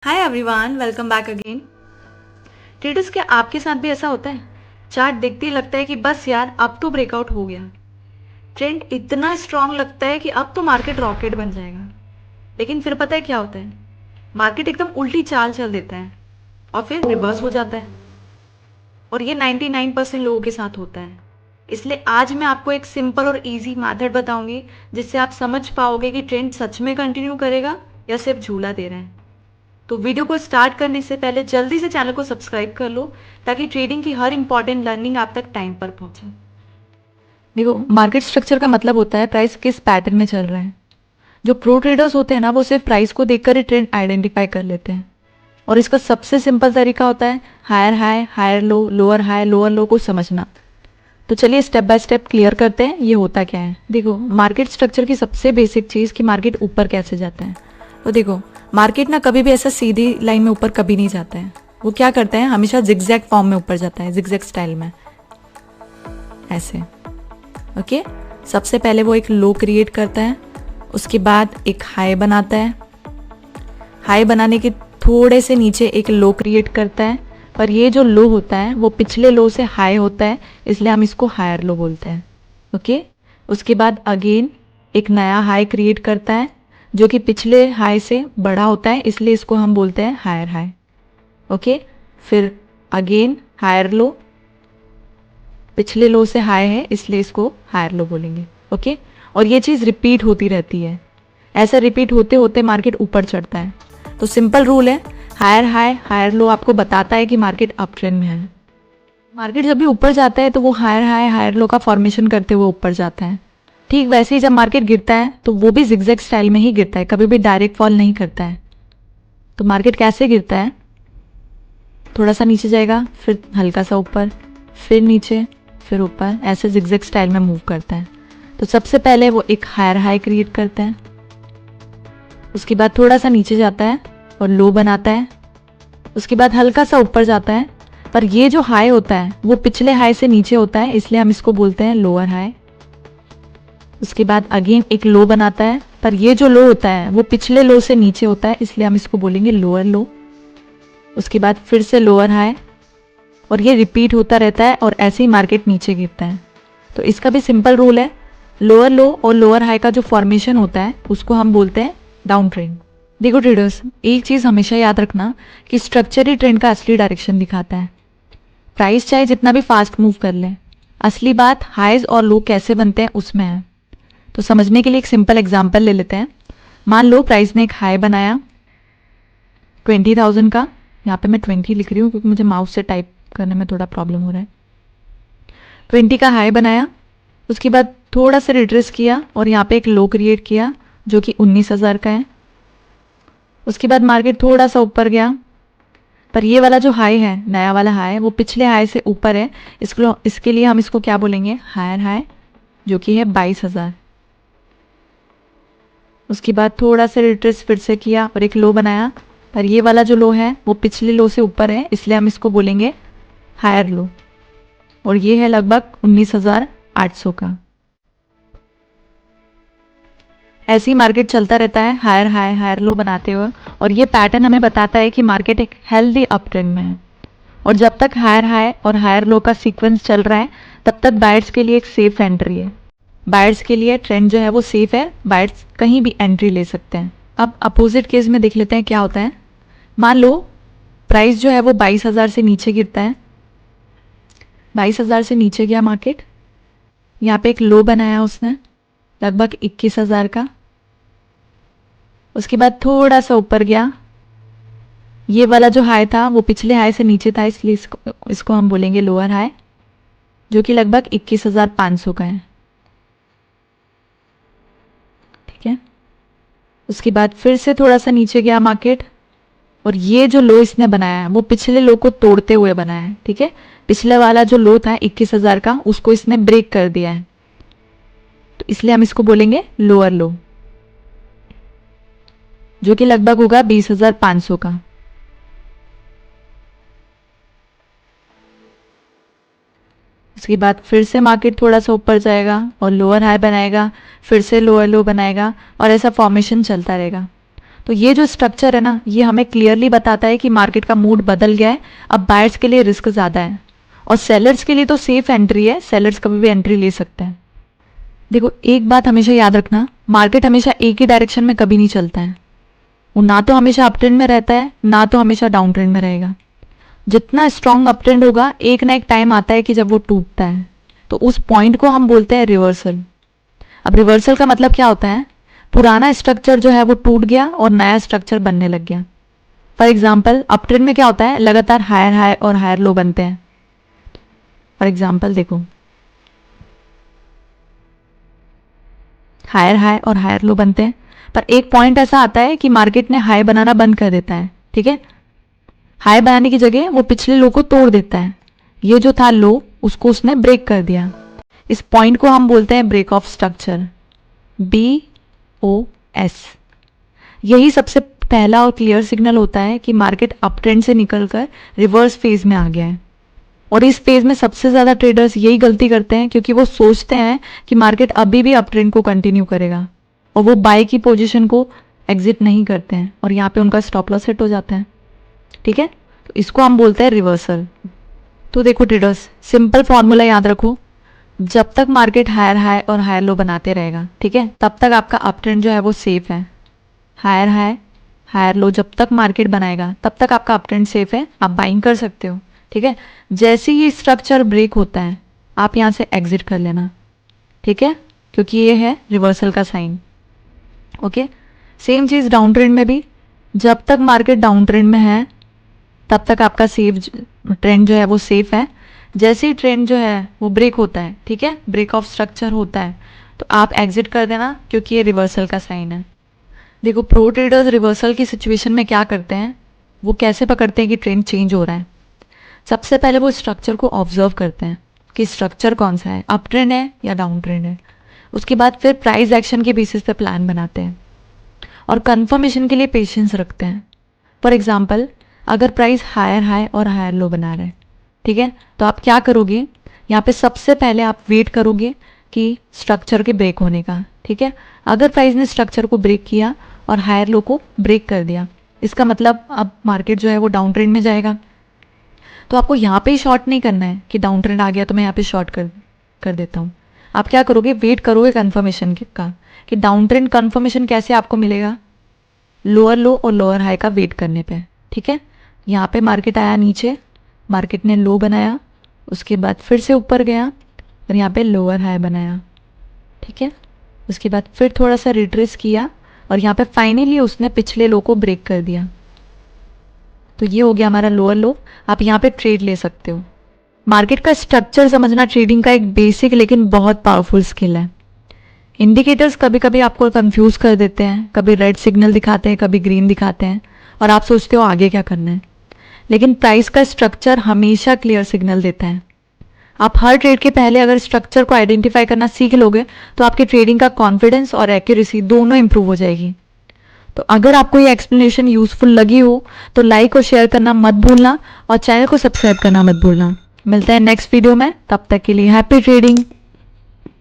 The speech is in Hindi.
Hi everyone, welcome back again. Traders, क्या आपके साथ भी ऐसा होता है? चार्ट देखते ही लगता है कि बस यार अब तो ब्रेकआउट हो गया। ट्रेंड इतना स्ट्रांग लगता है कि अब तो मार्केट रॉकेट बन जाएगा। लेकिन फिर पता है क्या होता है? मार्केट एकदम उल्टी चाल चल देता है और फिर रिवर्स हो जाता है। और ये 99% लोगों के साथ होता है। इसलिए आज मैं आपको एक सिंपल और इजी मेथड बताऊंगी जिससे आप समझ पाओगे कि ट्रेंड सच में कंटिन्यू करेगा या सिर्फ झूला दे रहे हैं। तो वीडियो को स्टार्ट करने से पहले जल्दी से चैनल को सब्सक्राइब कर लो ताकि ट्रेडिंग की हर इंपॉर्टेंट लर्निंग आप तक टाइम पर पहुंचे। देखो, मार्केट स्ट्रक्चर का मतलब होता है प्राइस किस पैटर्न में चल रहा है। जो प्रो ट्रेडर्स होते हैं ना, वो सिर्फ प्राइस को देखकर ही ट्रेंड आइडेंटिफाई कर लेते हैं। और इसका सबसे सिंपल तरीका होता है higher high, higher low, lower high, lower low को समझना। तो चलिए स्टेप बाय स्टेप क्लियर करते हैं ये होता क्या है। देखो, मार्केट स्ट्रक्चर की सबसे बेसिक चीज़ कि मार्केट ऊपर कैसे जाता है। तो देखो, मार्केट ना कभी भी ऐसा सीधी लाइन में ऊपर कभी नहीं जाता है। वो क्या करता है, हमेशा जिगजैग फॉर्म में ऊपर जाता है, जिगजैग स्टाइल में, ऐसे। ओके, सबसे पहले वो एक लो क्रिएट करता है, उसके बाद एक हाई बनाता है, हाई बनाने के थोड़े से नीचे एक लो क्रिएट करता है, पर ये जो लो होता है वो पिछले लो से हाई होता है, इसलिए हम इसको हायर लो बोलते हैं। ओके, उसके बाद अगेन एक नया हाई क्रिएट करता है जो कि पिछले हाई से बड़ा होता है, इसलिए इसको हम बोलते हैं हायर हाई। ओके, फिर अगेन हायर लो, पिछले लो से हाई है इसलिए इसको हायर लो बोलेंगे। ओके, और ये चीज़ रिपीट होती रहती है। ऐसा रिपीट होते होते मार्केट ऊपर चढ़ता है। तो सिंपल रूल है, हायर हाई हायर लो आपको बताता है कि मार्केट अप ट्रेंड में है। मार्केट जब भी ऊपर जाता है तो वो हायर हाई हायर लो का फॉर्मेशन करते हुए ऊपर जाता है। ठीक वैसे ही जब मार्केट गिरता है तो वो भी जिगजैग स्टाइल में ही गिरता है, कभी भी डायरेक्ट फॉल नहीं करता है। तो मार्केट कैसे गिरता है, थोड़ा सा नीचे जाएगा, फिर हल्का सा ऊपर, फिर नीचे, फिर ऊपर, ऐसे जिगजैग स्टाइल में मूव करता है। तो सबसे पहले वो एक हायर हाई क्रिएट करता है, उसके बाद थोड़ा सा नीचे जाता है और लो बनाता है, उसके बाद हल्का सा ऊपर जाता है, पर ये जो हाई होता है वो पिछले हाई से नीचे होता है, इसलिए हम इसको बोलते हैं लोअर हाई। उसके बाद अगेन एक लो बनाता है, पर ये जो लो होता है वो पिछले लो से नीचे होता है, इसलिए हम इसको बोलेंगे लोअर लो। उसके बाद फिर से लोअर हाई, और ये रिपीट होता रहता है और ऐसे ही मार्केट नीचे गिरता है। तो इसका भी सिंपल रूल है, लोअर लो और लोअर हाई का जो फॉर्मेशन होता है उसको हम बोलते हैं डाउन ट्रेंड। देखो ट्रेडर्स, एक चीज़ हमेशा याद रखना कि स्ट्रक्चर ही ट्रेंड का असली डायरेक्शन दिखाता है। प्राइस चाहे जितना भी फास्ट मूव कर ले, असली बात हाइज और लो कैसे बनते हैं उसमें है। तो समझने के लिए एक सिंपल एग्जांपल ले लेते हैं। मान लो प्राइस ने एक हाई बनाया 20,000 का, यहाँ पे मैं 20 लिख रही हूँ क्योंकि मुझे माउस से टाइप करने में थोड़ा प्रॉब्लम हो रहा है। 20 का हाई बनाया, उसके बाद थोड़ा सा रिट्रेस किया और यहाँ पे एक लो क्रिएट किया जो कि 19,000 का है। उसके बाद मार्केट थोड़ा सा ऊपर गया, पर ये वाला जो हाई है, नया वाला हाई, वो पिछले हाई से ऊपर है, इसके लिए हम इसको क्या बोलेंगे, हायर हाई, जो कि है 22,000। उसके बाद थोड़ा सा रिट्रेस फिर से किया और एक लो बनाया, पर ये वाला जो लो है वो पिछले लो से ऊपर है, इसलिए हम इसको बोलेंगे हायर लो, और ये है लगभग 19,800 का। ऐसे ही मार्केट चलता रहता है हायर हाई हायर लो बनाते हुए, और ये पैटर्न हमें बताता है कि मार्केट एक हेल्दी अप ट्रेंड में है। और जब तक हायर हाई और हायर लो का सीक्वेंस चल रहा है तब तक बायर्स के लिए एक सेफ एंट्री है। बायर्स के लिए ट्रेंड जो है वो सेफ है, बायर्स कहीं भी एंट्री ले सकते हैं। अब अपोजिट केस में देख लेते हैं क्या होता है। मान लो प्राइस जो है वो 22,000 से नीचे गिरता है, 22,000 से नीचे गया मार्केट, यहाँ पे एक लो बनाया उसने लगभग 21,000 का। उसके बाद थोड़ा सा ऊपर गया, ये वाला जो हाई था वो पिछले हाई से नीचे था, इसलिए इसको हम बोलेंगे लोअर हाई, जो कि लगभग 21,500 का है। ठीक है, उसके बाद फिर से थोड़ा सा नीचे गया मार्केट, और ये जो लो इसने बनाया है वो पिछले लो को तोड़ते हुए बनाया है। ठीक है, पिछले वाला जो लो था 21,000 का, उसको इसने ब्रेक कर दिया है, तो इसलिए हम इसको बोलेंगे लोअर लो, जो कि लगभग होगा 20,500 का। उसके बाद फिर से मार्केट थोड़ा सा ऊपर जाएगा और लोअर हाई बनाएगा, फिर से लोअर लो बनाएगा, और ऐसा फॉर्मेशन चलता रहेगा। तो ये जो स्ट्रक्चर है ना, ये हमें क्लियरली बताता है कि मार्केट का मूड बदल गया है, अब बायर्स के लिए रिस्क ज़्यादा है और सेलर्स के लिए तो सेफ एंट्री है, सेलर्स कभी भी एंट्री ले सकते हैं। देखो एक बात हमेशा याद रखना, मार्केट हमेशा एक ही डायरेक्शन में कभी नहीं चलता है। वो ना तो हमेशा अप ट्रेंड में रहता है, ना तो हमेशा डाउन ट्रेंड में रहेगा। जितना स्ट्रॉन्ग अप ट्रेंड होगा, एक ना एक टाइम आता है कि जब वो टूटता है, तो उस पॉइंट को हम बोलते हैं रिवर्सल। अब रिवर्सल का मतलब क्या होता है, पुराना स्ट्रक्चर जो है वो टूट गया और नया स्ट्रक्चर बनने लग गया। फॉर एग्जाम्पल अप ट्रेंड में क्या होता है, लगातार हायर हाई और हायर लो बनते हैं। फॉर एग्जाम्पल देखो, हायर हाई और हायर लो बनते हैं, पर एक पॉइंट ऐसा आता है कि मार्केट ने हाई बनाना बंद कर देता है। ठीक है, हाई बनाने की जगह वो पिछले लो को तोड़ देता है। ये जो था लो, उसको उसने ब्रेक कर दिया। इस पॉइंट को हम बोलते हैं ब्रेक ऑफ स्ट्रक्चर, BOS। यही सबसे पहला और क्लियर सिग्नल होता है कि मार्केट अप ट्रेंड से निकलकर रिवर्स फेज में आ गया है। और इस फेज में सबसे ज़्यादा ट्रेडर्स यही गलती करते हैं, क्योंकि वो सोचते हैं कि मार्केट अभी भी अप ट्रेंड को कंटिन्यू करेगा और वो बाय की पोजीशन को एग्जिट नहीं करते हैं और यहाँ पे उनका स्टॉप लॉस हिट हो जाता है। ठीक है, तो इसको हम बोलते हैं रिवर्सल। तो देखो ट्रेडर्स, सिंपल फॉर्मूला याद रखो, जब तक मार्केट हायर हाई और हायर लो बनाते रहेगा, ठीक है, तब तक आपका अप ट्रेंड जो है वो सेफ है। हायर हाई हायर लो जब तक मार्केट बनाएगा, तब तक आपका अप ट्रेंड सेफ है, आप बाइंग कर सकते हो। ठीक है, जैसे ही स्ट्रक्चर ब्रेक होता है, आप यहाँ से एग्जिट कर लेना। ठीक है, क्योंकि ये है रिवर्सल का साइन। ओके, सेम चीज़ डाउन ट्रेंड में भी, जब तक मार्केट डाउन ट्रेंड में है तब तक आपका सेफ ट्रेंड जो है वो सेफ है। जैसे ही ट्रेंड जो है वो ब्रेक होता है, ठीक है, ब्रेक ऑफ स्ट्रक्चर होता है, तो आप एग्जिट कर देना, क्योंकि ये रिवर्सल का साइन है। देखो प्रो ट्रेडर्स रिवर्सल की सिचुएशन में क्या करते हैं, वो कैसे पकड़ते हैं कि ट्रेंड चेंज हो रहा है। सबसे पहले वो स्ट्रक्चर को ऑब्जर्व करते हैं कि स्ट्रक्चर कौन सा है, अप ट्रेंड है या डाउन ट्रेंड है। उसके बाद फिर प्राइस एक्शन के बेसिस पे प्लान बनाते हैं और कंफर्मेशन के लिए पेशेंस रखते हैं। फॉर एग्जाम्पल अगर प्राइस हायर हाई और हायर लो बना रहा है, ठीक है, तो आप क्या करोगे, यहाँ पे सबसे पहले आप वेट करोगे कि स्ट्रक्चर के ब्रेक होने का। ठीक है, अगर प्राइस ने स्ट्रक्चर को ब्रेक किया और हायर लो को ब्रेक कर दिया, इसका मतलब अब मार्केट जो है वो डाउन ट्रेंड में जाएगा। तो आपको यहाँ पे ही शॉर्ट नहीं करना है कि डाउन ट्रेंड आ गया तो मैं यहाँ पे शॉर्ट कर देता हूँ। आप क्या करोगे, वेट करोगे कन्फर्मेशन का, कि डाउन ट्रेंड कन्फर्मेशन कैसे आपको मिलेगा, लोअर लो और लोअर हाई का वेट करने पे। ठीक है, यहाँ पे मार्केट आया नीचे, मार्केट ने लो बनाया, उसके बाद फिर से ऊपर गया और यहाँ पे लोअर हाई बनाया। ठीक है, उसके बाद फिर थोड़ा सा रिट्रेस किया और यहाँ पे फाइनली उसने पिछले लो को ब्रेक कर दिया। तो ये हो गया हमारा लोअर लो। आप यहाँ पे ट्रेड ले सकते हो। मार्केट का स्ट्रक्चर समझना ट्रेडिंग का एक बेसिक लेकिन बहुत पावरफुल स्किल है। इंडिकेटर्स कभी कभी आपको कंफ्यूज कर देते हैं, कभी रेड सिग्नल दिखाते हैं, कभी ग्रीन दिखाते हैं और आप सोचते हो आगे क्या करना है, लेकिन प्राइस का स्ट्रक्चर हमेशा क्लियर सिग्नल देता है। आप हर ट्रेड के पहले अगर स्ट्रक्चर को आइडेंटिफाई करना सीख लोगे तो आपकी ट्रेडिंग का कॉन्फिडेंस और एक्यूरेसी दोनों इंप्रूव हो जाएगी। तो अगर आपको ये एक्सप्लेनेशन यूजफुल लगी हो तो लाइक और शेयर करना मत भूलना और चैनल को सब्सक्राइब करना मत भूलना। मिलते हैं नेक्स्ट वीडियो में, तब तक के लिए हैप्पी ट्रेडिंग।